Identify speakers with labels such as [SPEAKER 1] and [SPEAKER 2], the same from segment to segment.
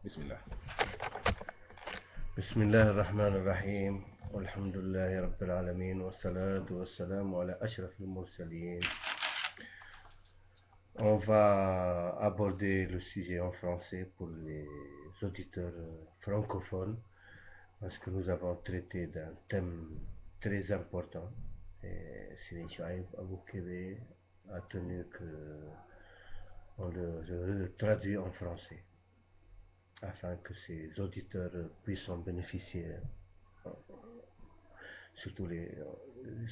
[SPEAKER 1] بسم الله.
[SPEAKER 2] بسم الله الرحمن الرحيم والحمد لله رب العالمين والصلاة والسلام على أشرف المرسلين. On va aborder le sujet en français pour les auditeurs francophones parce que nous avons traité d'un thème très important et Sidi Chouaib Abou Kébé a tenu que on le traduit en français afin que ces auditeurs puissent en bénéficier, surtout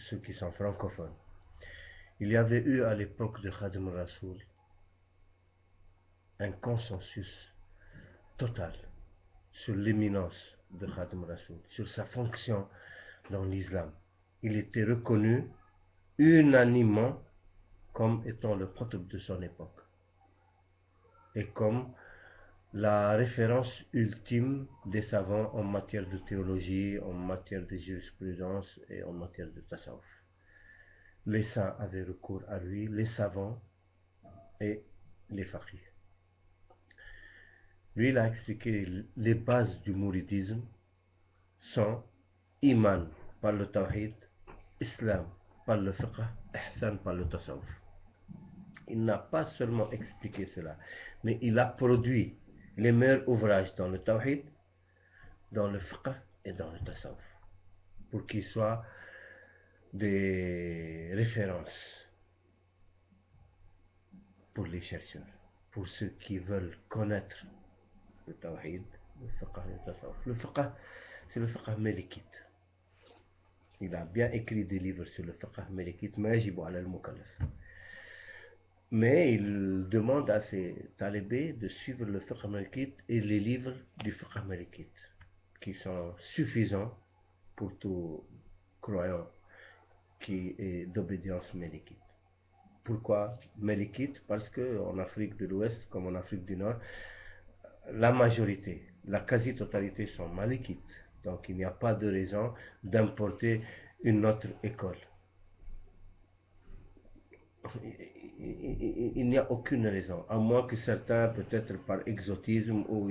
[SPEAKER 2] ceux qui sont francophones. Il y avait eu à l'époque de Khadim Rassoul un consensus total sur l'éminence de Khadim Rassoul, sur sa fonction dans l'islam. Il était reconnu unanimement comme étant le prototype de son époque et comme la référence ultime des savants en matière de théologie, en matière de jurisprudence et en matière de tasawwuf. Les saints avaient recours à lui, les savants et les faqirs. Lui, il a expliqué les bases du mouridisme sont iman par le tawhid, islam par le fiqh, ihsan par le tasawwuf. Il n'a pas seulement expliqué cela, mais il a produit les meilleurs ouvrages dans le tawhid, dans le fiqh et dans le tasawwuf, pour qu'ils soient des références pour les chercheurs, pour ceux qui veulent connaître le tawhid, le fiqh et le tasawwuf. Le fiqh, c'est le fiqh malikite. Il a bien écrit des livres sur le fiqh malikite, mais il demande à ses talibés de suivre le fiqh malikite et les livres du fiqh malikite, qui sont suffisants pour tout croyant qui est d'obédience malikite. Pourquoi malikite? Parce qu'en Afrique de l'Ouest, comme en Afrique du Nord, la majorité, la quasi-totalité sont malikites. Donc il n'y a pas de raison d'importer une autre école. Il n'y a aucune raison, à moins que certains, peut-être par exotisme, ou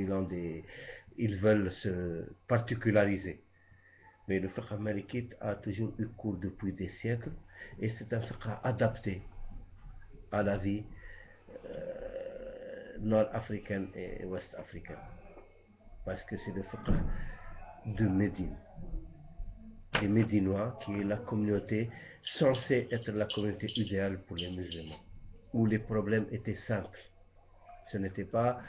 [SPEAKER 2] ils veulent se particulariser. Mais le fiqh malikite a toujours eu cours depuis des siècles, et c'est un fiqh adapté à la vie nord-africaine et ouest-africaine. Parce que c'est le fiqh de Médine, des Médinois, qui est la communauté censée être la communauté idéale pour les musulmans, où les problèmes étaient simples. Ce n'était pas,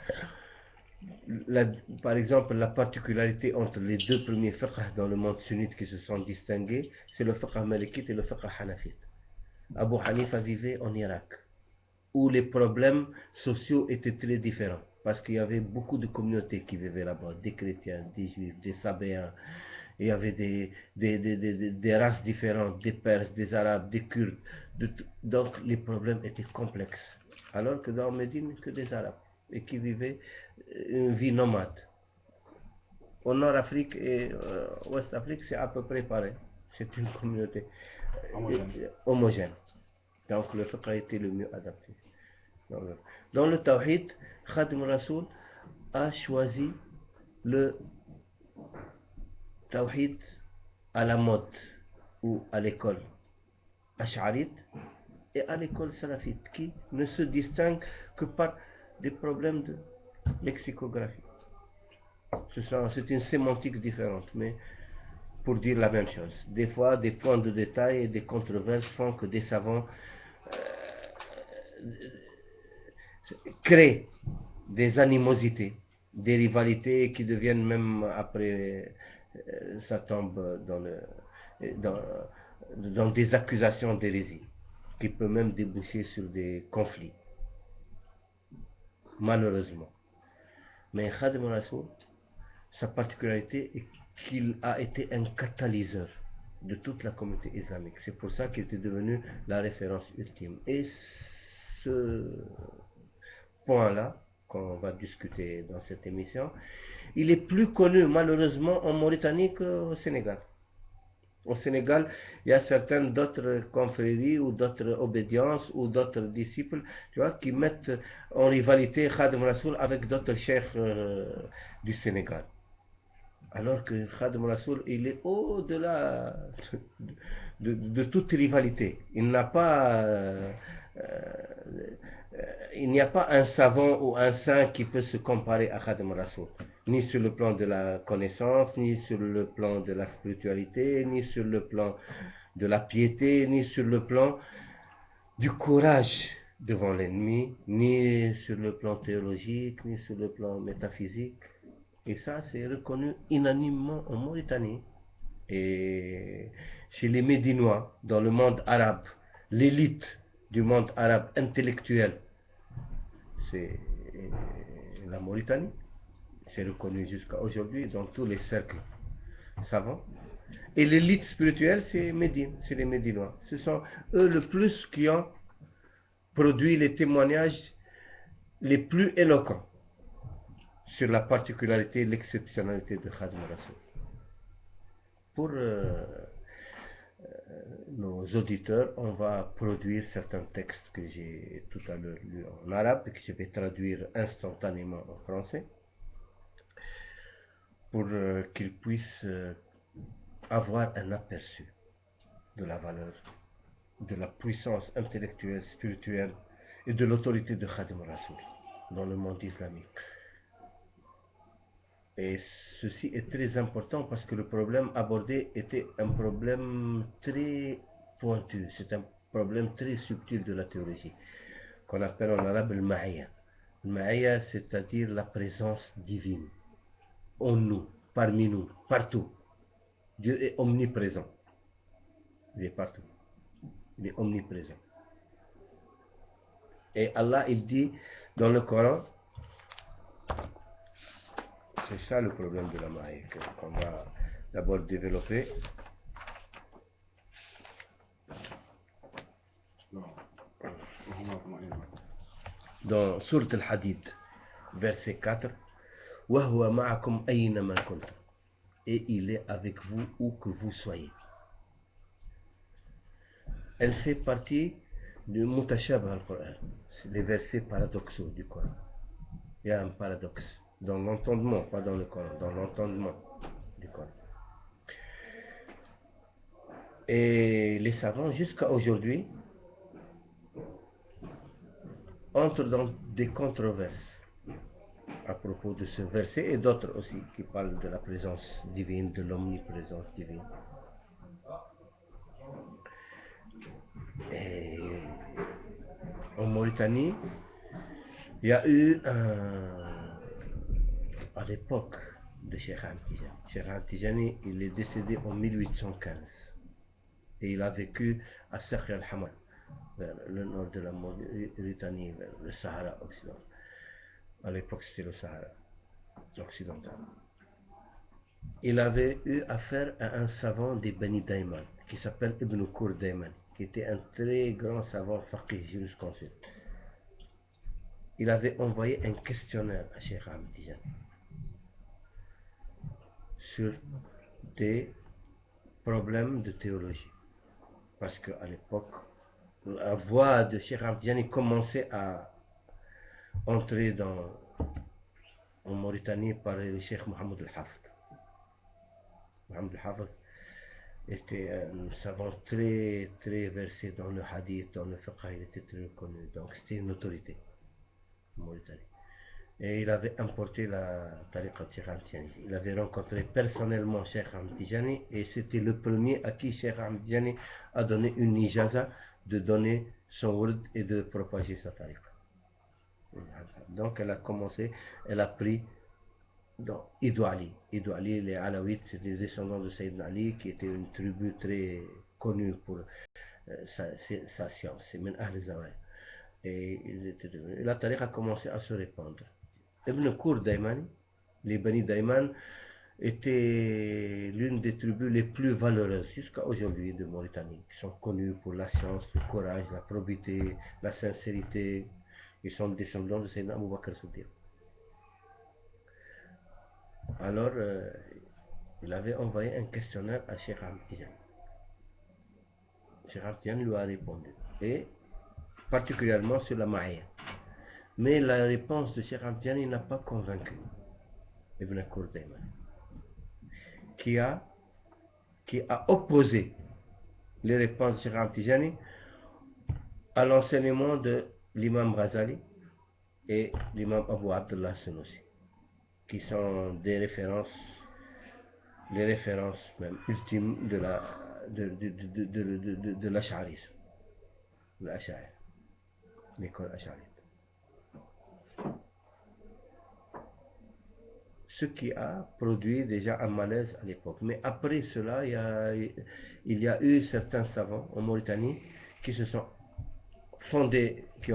[SPEAKER 2] par exemple, la particularité entre les deux premiers fiqh dans le monde sunnite qui se sont distingués, c'est le fiqh malikite et le fiqh hanafite. Abu Hanifa vivait en Irak, où les problèmes sociaux étaient très différents, parce qu'il y avait beaucoup de communautés qui vivaient là-bas, des chrétiens, des juifs, des sabéens, il y avait des races différentes, des Perses, des Arabes, des Kurdes, donc les problèmes étaient complexes. Alors que dans Médine, que des Arabes, et qui vivaient une vie nomade. Au Nord-Afrique et Ouest-Afrique, c'est à peu près pareil. C'est une communauté homogène. Donc le fiqh a été le mieux adapté. Dans le Tawhid, Khadim Rassoul a choisi le Tawhid à la mode ou à l'école ash'arite et à l'école salafite qui ne se distingue que par des problèmes de lexicographie. C'est une sémantique différente, mais pour dire la même chose. Des fois, des points de détail et des controverses font que des savants créent des animosités, des rivalités qui deviennent même après ça tombe dans des accusations d'hérésie, qui peut même déboucher sur des conflits, malheureusement. Mais Khadim Rassoul, sa particularité est qu'il a été un catalyseur de toute la communauté islamique. C'est pour ça qu'il était devenu la référence ultime. Et ce point-là, qu'on va discuter dans cette émission, il est plus connu malheureusement en Mauritanie qu'au Sénégal. Au Sénégal, il y a certaines d'autres confréries ou d'autres obédiences ou d'autres disciples, tu vois, qui mettent en rivalité Khadim Rassoul avec d'autres cheikhs du Sénégal. Alors que Khadim Rassoul, il est au-delà de toute rivalité. Il n'y a pas un savant ou un saint qui peut se comparer à Khadim Rassoul, ni sur le plan de la connaissance, ni sur le plan de la spiritualité, ni sur le plan de la piété, ni sur le plan du courage devant l'ennemi, ni sur le plan théologique, ni sur le plan métaphysique. Et ça, c'est reconnu unanimement en Mauritanie et chez les Médinois, dans le monde arabe, l'élite du monde arabe intellectuel, c'est la Mauritanie. C'est reconnu jusqu'à aujourd'hui dans tous les cercles savants. Et l'élite spirituelle, c'est Médine, c'est les Médinois. Ce sont eux le plus qui ont produit les témoignages les plus éloquents sur la particularité et l'exceptionnalité de Khadim Rassoul. Pour nos auditeurs, on va produire certains textes que j'ai tout à l'heure lus en arabe et que je vais traduire instantanément en français pour qu'ils puissent avoir un aperçu de la valeur, de la puissance intellectuelle, spirituelle et de l'autorité de Khadim Rassoul dans le monde islamique. Et ceci est très important parce que le problème abordé était un problème très pointu, c'est un problème très subtil de la théologie, qu'on appelle en arabe le ma'aya. Le ma'aya, c'est-à-dire la présence divine, en nous, parmi nous, partout. Dieu est omniprésent. Il est partout. Il est omniprésent. Et Allah, il dit dans le Coran, c'est ça le problème de la ma'aya qu'on va d'abord développer. Dans Sourate Al-Hadid, verset 4, وَهُوَ مَعَكُمْ أَيْنَمَا كُنْتُمْ. Et il est avec vous où que vous soyez. Elle fait partie du Mutashabah al-Qur'an, les versets paradoxaux du Coran. Il y a un paradoxe dans l'entendement, pas dans le Coran, dans l'entendement du Coran. Et les savants, jusqu'à aujourd'hui, entrent dans des controverses à propos de ce verset et d'autres aussi qui parlent de la présence divine, de l'omniprésence divine. Et en Mauritanie, il y a eu à l'époque de Cheikh Ahmed Tijani. Cheikh Ahmed Tijani, il est décédé en 1815 et il a vécu à Sakhr al-Hamad, vers le nord de la Mauritanie, vers le Sahara occidental. À l'époque, c'était le Sahara occidental. Il avait eu affaire à un savant des Bani Dayman qui s'appelle Ibn Kour Dayman, qui était un très grand savant faqih jurisconsulte. Il avait envoyé un questionnaire à Cheikh Ahmed Tijani sur des problèmes de théologie. Parce qu'à l'époque, la voix de Cheikh Ahmed Tijani commençait à entrer en Mauritanie par le Cheikh Mohamed al-Hafid. Mohamed al-Hafid était un savant très très versé dans le hadith, dans le fiqh, il était très reconnu. Donc c'était une autorité en Mauritanie. Et il avait importé la tariqa de Cheikh Ahmed Tijani. Il avait rencontré personnellement Cheikh Ahmed Tijani et c'était le premier à qui Cheikh Ahmed Tijani a donné une ijaza de donner son word et de propager sa tariqa. Donc elle a commencé, elle a pris dans Idou Ali. Idou Ali, les Alaouites, c'est des descendants de Sayyidina Ali qui était une tribu très connue pour sa science, c'est Min Ahl Zawaya. Et la tariqa a commencé à se répandre. Ibn Kour Daymani, les Bani Dayman, étaient l'une des tribus les plus valeureuses jusqu'à aujourd'hui de Mauritanie, qui sont connues pour la science, le courage, la probité, la sincérité. Ils sont descendants de Sayyidina Abu Bakr Siddiq. Alors, il avait envoyé un questionnaire à Cheikh Ahmed Tijani. Cheikh Ahmed lui a répondu, et particulièrement sur la Maïa. Mais la réponse de Cheikh Ahmed n'a pas convaincu Ibn Khordadman, qui a opposé les réponses de Cheikh Ahmed à l'enseignement de l'imam Ghazali et l'imam Abu Abdullah Senussi, qui sont des références, les références même ultimes de l'Ash'arisme, de l'Ash'ari, l'école Ash'arite. Ce qui a produit déjà un malaise à l'époque. Mais après cela, il y a eu certains savants en Mauritanie qui se sont fondés, qui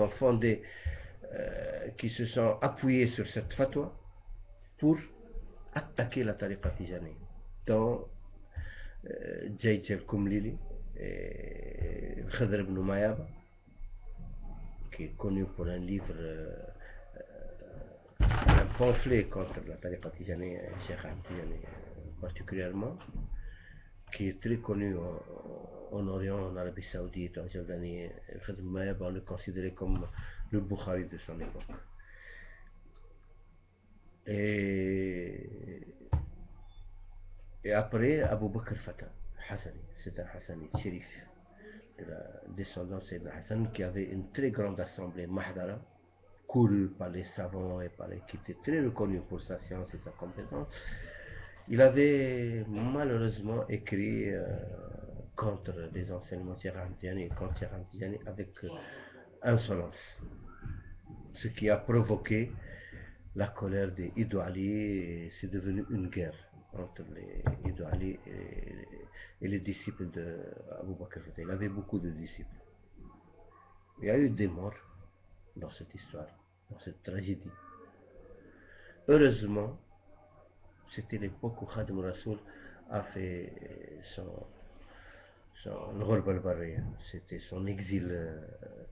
[SPEAKER 2] se sont appuyés sur cette fatwa pour attaquer la tariqa tijani, dont Jaïj el-Koumlili et Khadr ibn Mayaba, qui est connu pour un livre, un pamphlet contre la tariqa tijani, Cheikh Ahmed Tijani particulièrement, qui est très connu en Orient, en Arabie Saoudite, en Jordanie. Khadr ibn Mayaba, on le considérait comme le Bukhari de son époque. Et après, Abu Bakr Fatah, Hassani, c'est un Hassani, shérif de la descendance de Hassan, qui avait une très grande assemblée Mahdara, courue par les savants et qui était très reconnu pour sa science et sa compétence. Il avait malheureusement écrit contre les enseignements Cheikh Ahmed Tijani et contre Cheikh Ahmed Tijani avec insolence, ce qui a provoqué la colère des Ido Ali, et c'est devenu une guerre entre les Ido Ali et les disciples d'Abu Bakr Fatah. Il avait beaucoup de disciples. Il y a eu des morts dans cette histoire, dans cette tragédie. Heureusement, c'était l'époque où Khadim Rasoul a fait son Ghorb al-Barriya, c'était son exil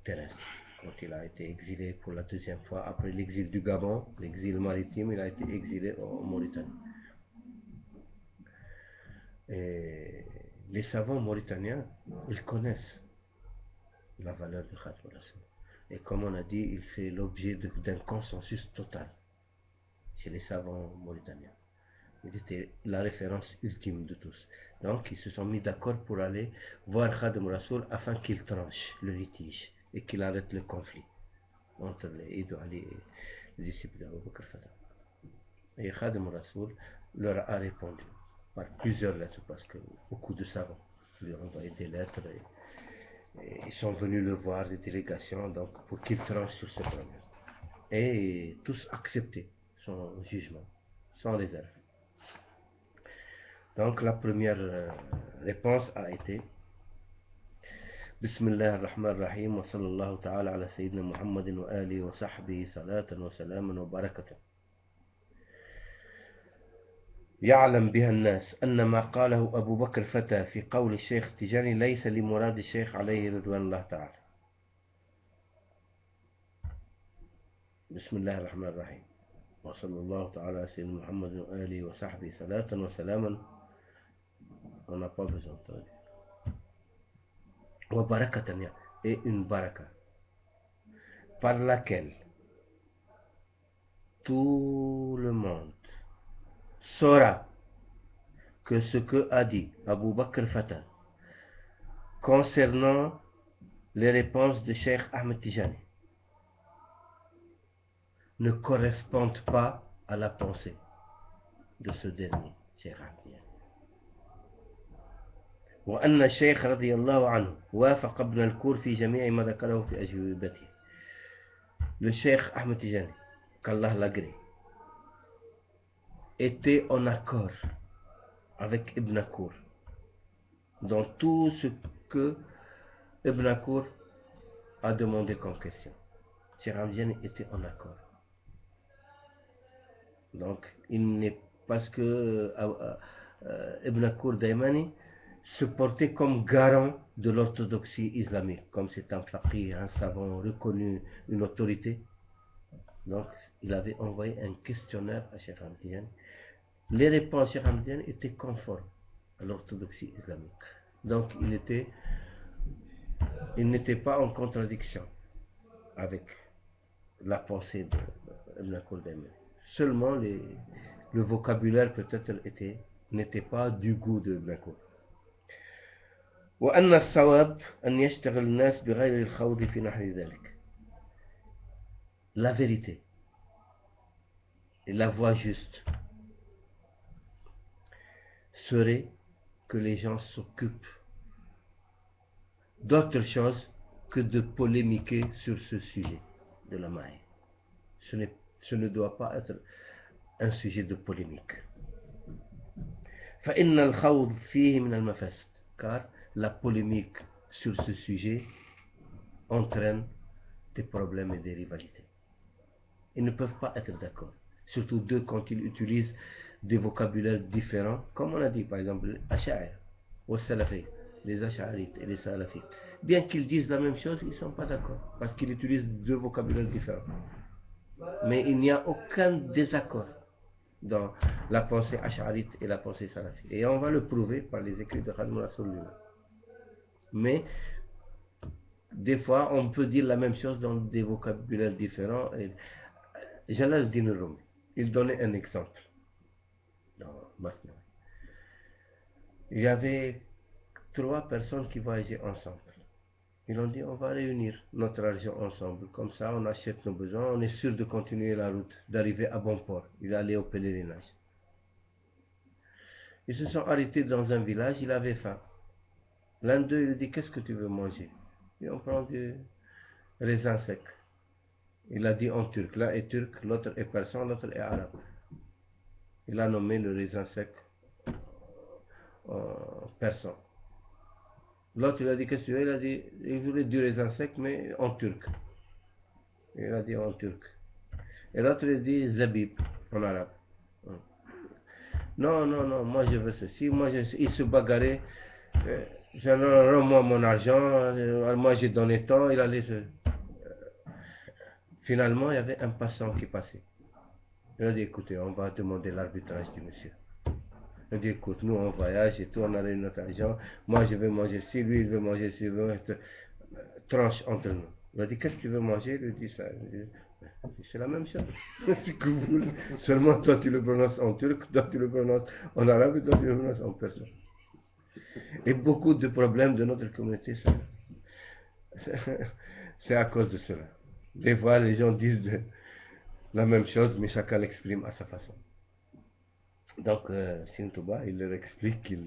[SPEAKER 2] terrestre. Quand il a été exilé pour la deuxième fois, après l'exil du Gabon, l'exil maritime, il a été exilé en Mauritanie. Et les savants mauritaniens, ils connaissent la valeur de Khadim Rasoul. Et comme on a dit, il fait l'objet d'un consensus total chez les savants mauritaniens. Il était la référence ultime de tous. Donc ils se sont mis d'accord pour aller voir Khadim Rasoul afin qu'il tranche le litige et qu'il arrête le conflit entre les Ido Ali et les disciples d'Abu Bakr Fatah. Et Khadim Rasoul leur a répondu par plusieurs lettres, parce que beaucoup de savants lui ont envoyé des lettres et ils sont venus le voir, des délégations, donc pour qu'il tranche sur ce problème. Et tous accepté son jugement, sans réserve. Donc la première réponse a été Bismillah ar-Rahman ar-Rahim wa sallallahu ta'ala ala sayyidina Muhammadin wa alihi wa sahbihi salatan wa salaman wa barakatan. يعلم بها الناس أن ما قاله أبو بكر فتى في قول الشيخ تجاني ليس لمراد الشيخ عليه رضوان الله تعالى. بسم الله الرحمن الرحيم وصلى الله تعالى على سيدنا محمد وآله وصحبه صلاة وسلاما. On n'a pas besoin de dire. Wa barakatan, et une baraka par laquelle tout le monde saura que ce que a dit Abu Bakr Fatah concernant les réponses de Cheikh Ahmed Tijani ne correspondent pas à la pensée de ce dernier, Cheikh Ahmed Tijani. وأن الشيخ رضي الله عنه وافق ابن الكور في جميع ما ذكره في أجوبته. Le Cheikh Ahmed Tijani, qu'Allah l'agrée, était en accord avec Ibn Akour dans tout ce que Ibn Akour a demandé comme question. Cheikh Ahmed Tijani était en accord. Donc, il n'est parce que Ibn Akour Daimani se portait comme garant de l'orthodoxie islamique, comme c'est un faqih, un savant reconnu, une autorité. Donc, il avait envoyé un questionnaire à Cheikh Ahmed Tijani. Les réponses de Cheikh Ahmed Tijani étaient conformes à l'orthodoxie islamique. Donc, il était il n'était pas en contradiction avec la pensée d'Ibn Khaldun. Seulement le vocabulaire peut-être n'était pas du goût de Ibn Khaldun. وأن الصواب أن يشتغل الناس بغير الخوض في نحو ذلك. La vérité et la voie juste serait que les gens s'occupent d'autre chose que de polémiquer sur ce sujet de la maille. Ce ne doit pas être un sujet de polémique. فإن الخوض فيه من المفاسد, car la polémique sur ce sujet entraîne des problèmes et des rivalités. Ils ne peuvent pas être d'accord, surtout deux quand ils utilisent des vocabulaires différents, comme on a dit par exemple les Ash'ari ou Salafi, les Ash'arites et les Salafites. Bien qu'ils disent la même chose, ils ne sont pas d'accord, parce qu'ils utilisent deux vocabulaires différents. Mais il n'y a aucun désaccord dans la pensée Ash'arite et la pensée Salafite. Et on va le prouver par les écrits de Khadim Rassoul lui-même. Mais des fois, on peut dire la même chose dans des vocabulaires différents. Jalal al-Din al-Rumi, il donnait un exemple dans Masnawi. Il y avait 3 personnes qui voyageaient ensemble. Ils ont dit on va réunir notre argent ensemble, comme ça on achète nos besoins, on est sûr de continuer la route, d'arriver à bon port, il allait au pèlerinage. Ils se sont arrêtés dans un village, il avait faim. L'un d'eux il dit qu'est-ce que tu veux manger? Et on prend du raisin sec. Il a dit en turc, l'un est turc, l'autre est persan, l'autre est arabe. Il a nommé le raisin sec en persan. L'autre il a dit qu'est-ce que tu veux? Il a dit il voulait du raisin sec mais en turc. Il a dit en turc. Et l'autre il a dit zabib en arabe. Non, non, non, moi je veux ceci, il se bagarrait. Rends-moi mon argent, moi j'ai donné tant, il allait se... Finalement, il y avait un passant qui passait. Il a dit, écoutez, on va demander l'arbitrage du monsieur. Il a dit, écoute, nous on voyage et tout, on a notre argent, moi je veux manger ci, lui il veut manger ci, il veut être tranche entre nous. Il a dit, qu'est-ce que tu veux manger? Il lui dit ça. C'est la même chose. Seulement toi tu le prononces en turc, toi tu le prononces en arabe et toi tu le prononces en persan. Et beaucoup de problèmes de notre communauté, c'est à cause de cela. Des fois, les gens disent la même chose, mais chacun l'exprime à sa façon. Donc, Sintouba, il leur explique qu'il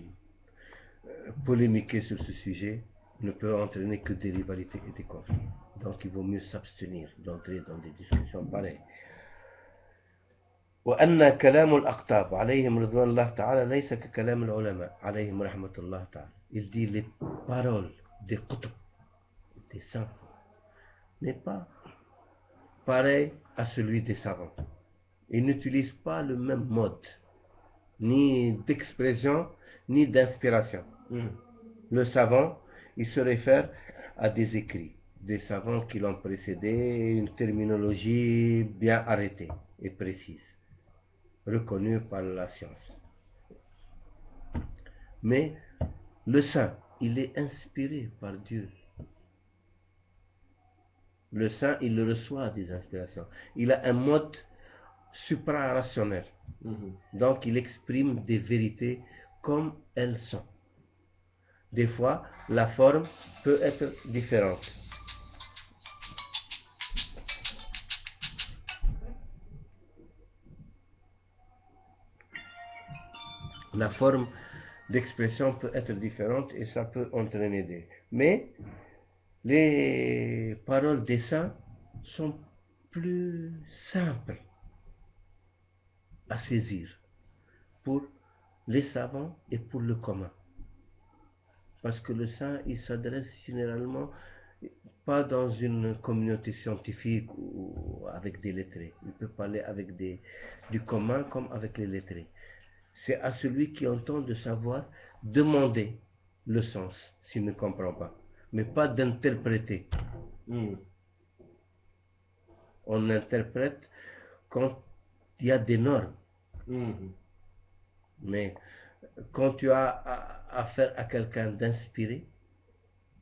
[SPEAKER 2] polémiquer sur ce sujet ne peut entraîner que des rivalités et des conflits. Donc, il vaut mieux s'abstenir d'entrer dans des discussions pareilles. وأن كلام الأقطاب عليهم رضوان الله تعالى ليس ككلام العلماء عليهم رحمة الله تعالى. Il dit les paroles des qutb, des saints, n'est pas pareil à celui des savants. Ils n'utilisent pas le même mode, ni d'expression, ni d'inspiration. Le savant, il se réfère à des écrits, des savants qui l'ont précédé, une terminologie bien arrêtée et précise, reconnue par la science. Mais le saint, il est inspiré par Dieu. Le saint, il reçoit des inspirations. Il a un mode suprarationnel. Donc, il exprime des vérités comme elles sont. Des fois, la forme peut être différente. La forme d'expression peut être différente et ça peut entraîner des... Mais les paroles des saints sont plus simples à saisir pour les savants et pour le commun. Parce que le saint, il s'adresse généralement pas dans une communauté scientifique ou avec des lettrés. Il peut parler avec du commun comme avec les lettrés. C'est à celui qui entend de savoir demander le sens s'il ne comprend pas, mais pas d'interpréter. On interprète quand il y a des normes. Mais quand tu as affaire à quelqu'un d'inspiré,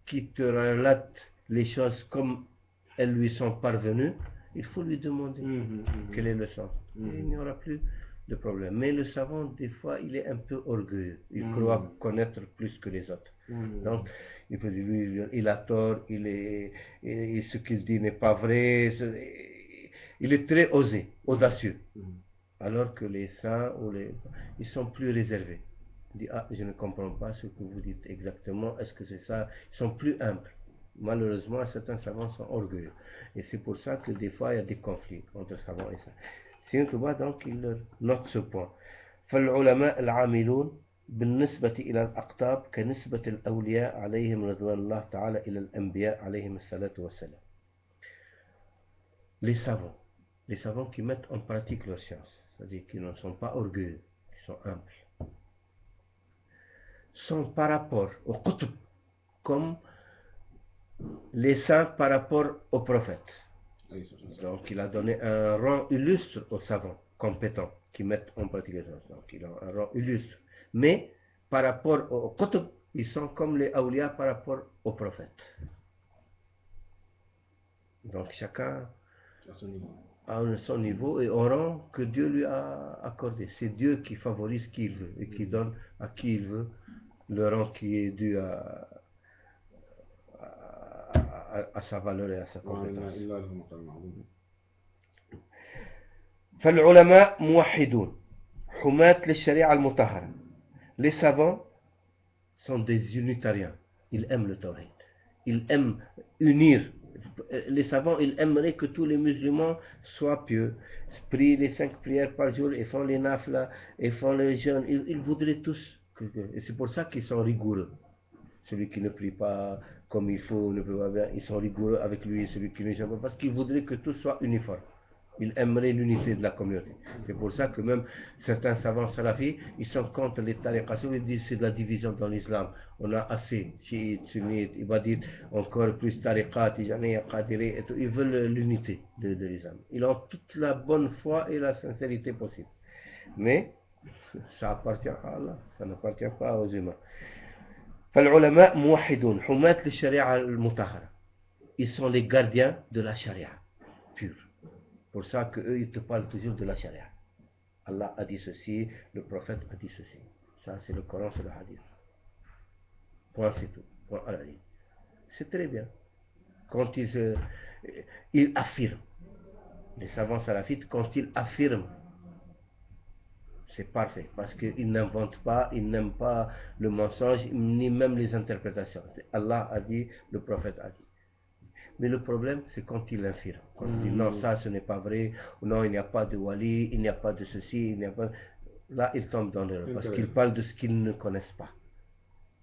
[SPEAKER 2] qui te relate les choses comme elles lui sont parvenues, il faut lui demander quel est le sens. Et il n'y aura plus de problème. Mais le savant, des fois, il est un peu orgueilleux. Il croit connaître plus que les autres. Donc, il peut dire, lui, il a tort, et ce qu'il dit n'est pas vrai. Il est très osé, audacieux. Alors que les saints, ils sont plus réservés. Il dit, ah, je ne comprends pas ce que vous dites exactement, est-ce que c'est ça? Ils sont plus humbles. Malheureusement, certains savants sont orgueilleux. Et c'est pour ça que des fois, il y a des conflits entre savants et saints. Sëriñ Tuubaa donc il note ce point. فالعلماء العاملون بالنسبة إلى الأقطاب كنسبة الأولياء عليهم رضوان الله تعالى إلى الأنبياء عليهم الصلاة والسلام. Les savants qui mettent en pratique leur science, c'est-à-dire qui ne sont pas orgueilleux, qui sont humbles, sont par rapport au qutb comme les saints par rapport aux prophètes. Donc il a donné un rang illustre aux savants compétents qui mettent en pratique les choses. Donc il a un rang illustre. Mais par rapport aux qutb, ils sont comme les awliya par rapport aux prophètes. Donc chacun a son niveau et au rang que Dieu lui a accordé. C'est Dieu qui favorise qui il veut et qui donne à qui il veut le rang qui est dû à sa valeur et à sa compétence. فالعلماء موحدون حماة للشريعة المطهرة. Les savants sont des unitariens. Ils aiment le tawhid. Ils aiment unir. Les savants, ils aimeraient que tous les musulmans soient pieux, prient les 5 prières par jour et font les nafla et font les jeûnes. Ils voudraient tous. Et c'est pour ça qu'ils sont rigoureux. Celui qui ne prie pas comme il faut, ne peut pas bien, ils sont rigoureux avec lui, celui qui ne jeûne pas, parce qu'ils voudraient que tout soit uniforme. Ils aimeraient l'unité de la communauté. C'est pour ça que même certains savants salafis, ils sont contre les tariqas. Ils disent que c'est de la division dans l'islam. On a assez, chiites, sunnites, ibadites, encore plus tariqat, tijani, qadiri, et tout. Ils veulent l'unité de l'islam. Ils ont toute la bonne foi et la sincérité possible. Mais ça appartient à Allah, ça n'appartient pas aux humains. فالعلماء موحدون حماة للشريعة المطهرة. Ils sont les gardiens de la charia pure. Pour ça qu'eux, ils te parlent toujours de la charia. Allah a dit ceci, le prophète a dit ceci. Ça, c'est le Coran, c'est le hadith. Point, c'est tout. Point à la ligne. C'est très bien. Quand ils affirment, les savants salafites, quand ils affirment, c'est parfait. Parce qu'ils n'inventent pas, ils n'aiment pas le mensonge, ni même les interprétations. Allah a dit, le prophète a dit. Mais le problème, c'est quand il infirme. Quand il dit non, ça ce n'est pas vrai, ou non, il n'y a pas de wali, il n'y a pas de ceci, il n'y a pas. Là, il tombe dans l'erreur. Parce qu'il parle de ce qu'ils ne connaissent pas.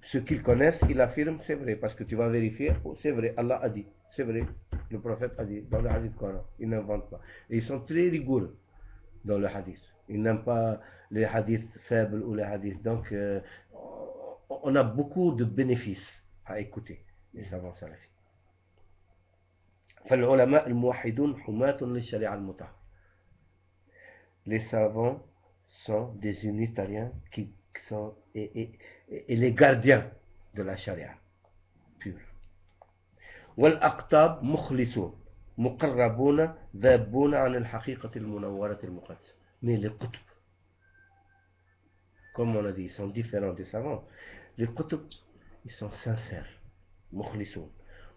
[SPEAKER 2] Ce qu'ils connaissent, il affirme, c'est vrai. Parce que tu vas vérifier, oh, c'est vrai, Allah a dit. C'est vrai, le prophète a dit, dans le hadith Coran. Ils n'inventent pas. Et ils sont très rigoureux dans le hadith. Ils n'aiment pas les hadiths faibles ou les hadiths. Donc, on a beaucoup de bénéfices à écouter les savants salafis. فالعلماء الموحدون حماة للشريعة المطهرة. Les savants sont des unitariens qui sont et les gardiens de la charia pure. والأقطاب مخلصون مقربون ذابون عن الحقيقة المنورة المقدسة. Mais les qutb, comme on a dit, ils sont différents des savants. Les qutb, ils sont sincères, mukhlisoun,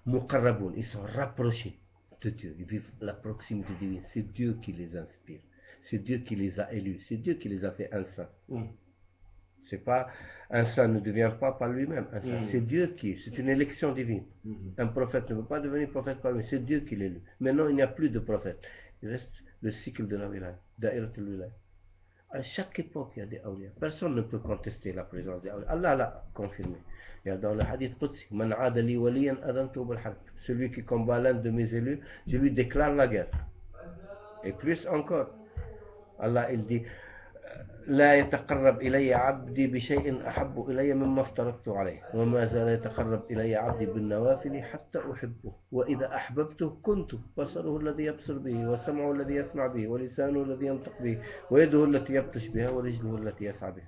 [SPEAKER 2] muqarraboun, ils sont rapprochés de Dieu, ils vivent la proximité divine. C'est Dieu qui les inspire, c'est Dieu qui les a élus, c'est Dieu qui les a fait un saint. C'est pas un saint ne devient pas par lui-même un saint, c'est Dieu qui, c'est une élection divine. Un prophète ne peut pas devenir prophète par lui-même, c'est Dieu qui l'élu. Maintenant, il n'y a plus de prophète, il reste le cycle de la wilaya, daïratul wilaya. À chaque époque, il y a des awliya. Personne ne peut contester la présence des awliya. Allah l'a confirmé. Il y a dans le hadith Qudsi, Man aada li waliyan adantu bil harb. Celui qui combat l'un de mes élus, je lui déclare la guerre. Et plus encore, Allah il dit لا يتقرب إلي عبدي بشيء أحب إلي مما افترضت عليه وما زال يتقرب إلي عبدي بالنوافل حتى أحبه وإذا أحببته كنت بصره الذي يبصر به وسمعه الذي يسمع به ولسانه الذي ينطق به ويده التي يبطش بها ورجله التي يسعى بها.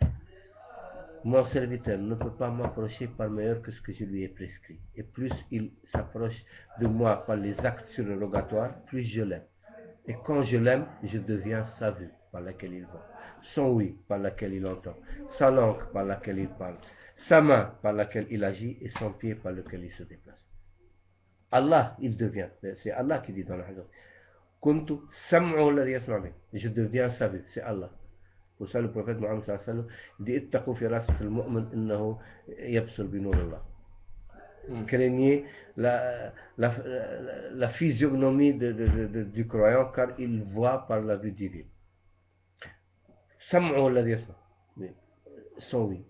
[SPEAKER 2] mon serviteur ne peut pas m'approcher par meilleur que ce que je lui ai prescrit. Et plus il s'approche de moi par les actes surrogatoires, plus je l'aime. Et quand je l'aime, je deviens sa vue par laquelle il voit, son oui par laquelle il entend, sa langue par laquelle il parle, sa main par laquelle il agit et son pied par lequel il se déplace. Allah, il devient. C'est Allah qui dit dans le hadith. Kuntu sam'u alladhi yasma'u bihi. Je deviens sa vue. C'est Allah. Pour ça, le prophète Mohammed sallallahu alayhi wa sallam dit ittaqu firasat al-mu'min innahu yabsur bi nur Allah. Craignez la physionomie du croyant car il voit par la vue divine. Sam'u alladhi yasma'u. Son oui,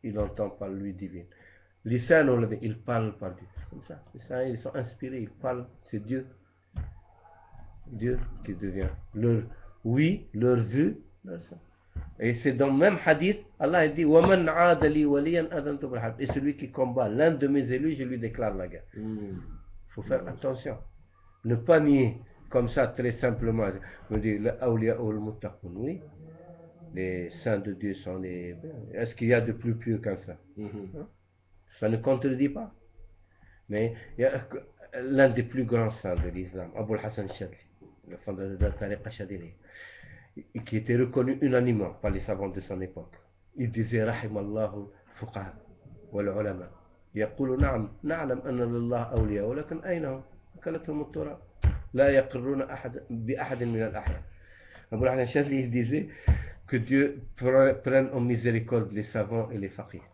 [SPEAKER 2] il entend par lui divine. Lisan alladhi, il parle par Dieu. Comme ça. Ils sont inspirés, ils parlent. C'est Dieu. Dieu qui devient leur oui, leur vue, leur ça. Et c'est dans le même hadith, Allah dit وَمَنْ عَادَ لِي وَلِيًّا أَذَنْتُ بِالْحَرْبِ. Et celui qui combat l'un de mes élus, je lui déclare la guerre. Il faut faire attention. Ne pas nier comme ça très simplement. On dit l'awliya ou al-muttaqun. Oui, les saints de Dieu sont les. Est-ce qu'il y a de plus pieux qu'un saint? Ça ne contredit pas. Mais il y a l'un des plus grands saints de l'islam, Abul Hassan Shadli, le fondateur de la Tariqa Shadili, qui était reconnu unanimement par les savants de son époque. Il disait Rahimallahu fuqaha wal ulama. يقول نعلم أن لله أولياء ولكن أين هم؟ أكلتهم التراب لا يقرون بأحد من الأحياء. Abul Hassan Shadli il disait que Dieu prenne en miséricorde les savants et les faqirs.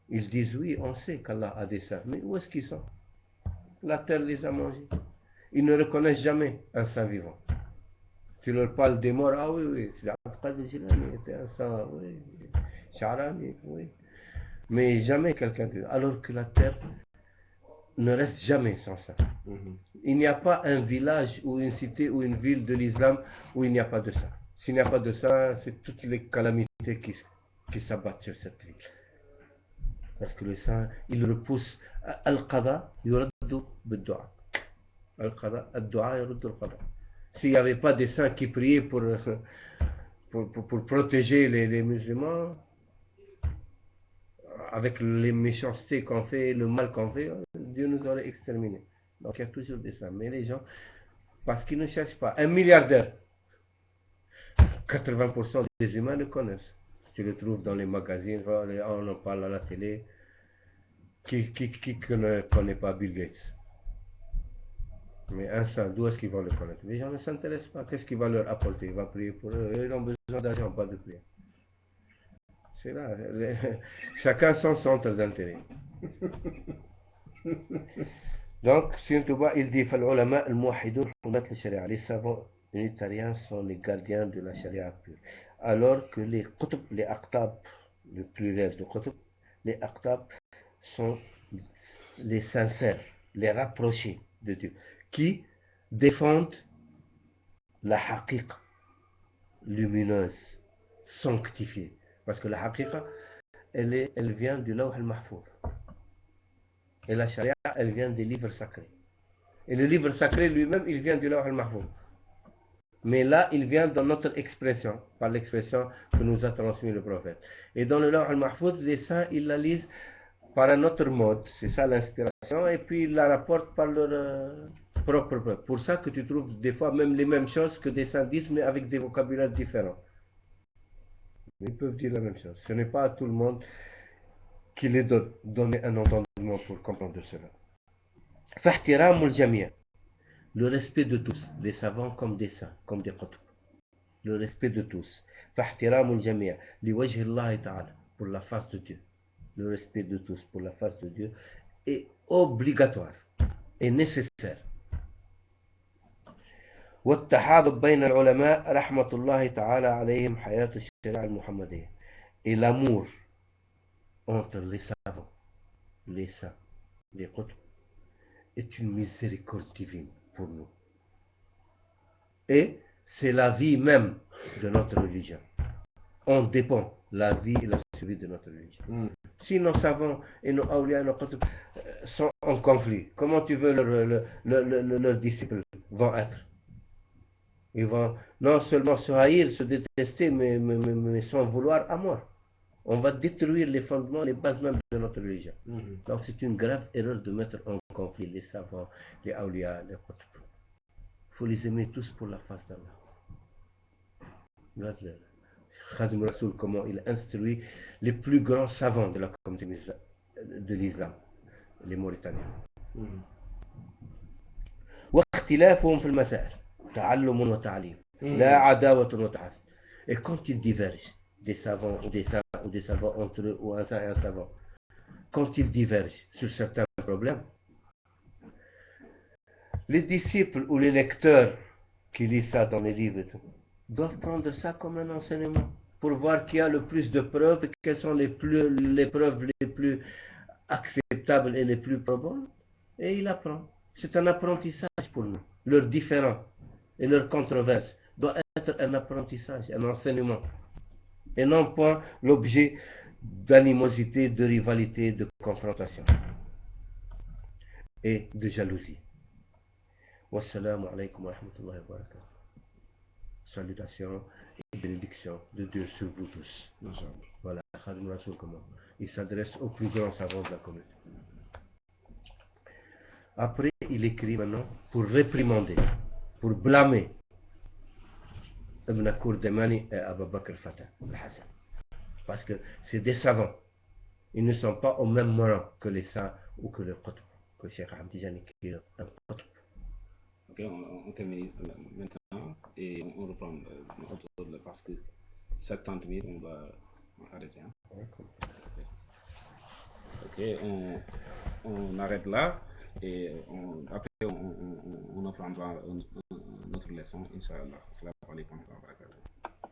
[SPEAKER 2] Ils disent oui, on sait qu'Allah a des saints, mais où est-ce qu'ils sont? La terre les a mangés. Ils ne reconnaissent jamais un saint vivant. Tu leur parles des morts, ah oui, oui, c'est Abdul Jilani était un saint, oui, Charani, oui. Mais jamais quelqu'un de. Alors que la terre ne reste jamais sans saint. Il n'y a pas un village ou une cité ou une ville de l'islam où il n'y a pas de saint. S'il n'y a pas de saint, c'est toutes les calamités qui s'abattent sur cette ville. Parce que le saint, il repousse al-qada, yuraddu bid-du'a. Al-qada, al-du'a yuraddu al-qada. S'il n'y avait pas des saints qui priaient pour protéger les musulmans, avec les méchancetés qu'on fait, le mal qu'on fait, Dieu nous aurait exterminés. Donc il y a toujours des saints. Mais les gens, parce qu'ils ne cherchent pas. Un milliardaire, 80% des humains le connaissent. Tu le trouves dans les magazines, on en parle à la télé. Qui ne connaît pas Bill Gates? Mais un saint, d'où est-ce qu'ils vont le connaître? Les gens ne s'intéressent pas. Qu'est-ce qu'il va leur apporter? Il va prier pour eux. Ils ont besoin d'argent, pas de prière. C'est là. Chacun son centre d'intérêt. Donc, il dit les savants unitariens sont les gardiens de la charia pure. Alors que les qutb, les aqtab, le pluriel de qutb, les aqtab sont les sincères, les rapprochés de Dieu, qui défendent la haqiqa lumineuse, sanctifiée. Parce que la haqiqa, elle vient du lawh al-mahfouz. Et la charia, elle vient des livres sacrés. Et le livre sacré lui-même, il vient du lawh al-mahfouz. Mais là, il vient dans notre expression, par l'expression que nous a transmis le prophète. Et dans le lawh al-mahfouz, les saints, ils la lisent par un autre mode. C'est ça l'inspiration. Et puis, ils la rapportent par leur propre peuple. Pour ça que tu trouves des fois même les mêmes choses que des saints disent, mais avec des vocabulaires différents. Ils peuvent dire la même chose. Ce n'est pas à tout le monde qui les donne un entendement pour comprendre cela. فاحترام الجميع. Le respect de tous, des savants comme des saints, comme des qutb. Le respect de tous. فاحترام الجميع لوجه الله تعالى, pour la face de Dieu. Le respect de tous pour la face de Dieu est obligatoire et nécessaire. والتحاضر بين العلماء رحمة الله تعالى عليهم حياة الشريعة المحمدية. Et l'amour entre les savants, les saints, les qutb est une miséricorde divine pour nous. Et c'est la vie même de notre religion. On dépend la vie et la survie de notre religion. Si nos savants et nos awliya et nos qutb sont en conflit, comment tu veux leurs disciples vont être? Ils vont non seulement se haïr, se détester, mais sans vouloir à mort. On va détruire les fondements, les bases même de notre religion. Donc c'est une grave erreur de mettre en conflit les savants, les awliya, les qutb. Il faut les aimer tous pour la face d'Allah. Khadim Rasoul, comment il instruit les plus grands savants de la communauté de l'islam, les Mauritaniens. واختلافهم في المسائل تعلم وتعليم لا عداوة وتحاسد. Et quand ils divergent, des savants ou des savants entre eux ou un savant, quand ils divergent sur certains problèmes, les disciples ou les lecteurs qui lisent ça dans les livres doivent prendre ça comme un enseignement pour voir qui a le plus de preuves et quelles sont les preuves les plus acceptables et les plus probables. Et il apprend. C'est un apprentissage pour nous. Leurs différends et leurs controverses doivent être un apprentissage, un enseignement. Et non pas l'objet d'animosité, de rivalité, de confrontation et de jalousie. Wassalamu alaikum wa rahmatullahi wa barakatuh. Salutations et bénédictions de Dieu sur vous tous. Voilà, Khadim Rasoul comment il s'adresse aux plus grands savants de la communauté. Après, il écrit maintenant pour réprimander, pour blâmer Ibn Kourdemani et Abu Bakr Fatah al-Hassan. Parce que c'est des savants. Ils ne sont pas au même rang que les saints ou que le Qutb, que Cheikh Hamdijani qui est un Qutb.
[SPEAKER 1] Ok, on termine maintenant et on reprend parce que 70 minutes on va arrêter. Hein. Ok, on arrête là et après on apprendra notre leçon, Inch'Allah. Assalamu alaikum wa barakatuh.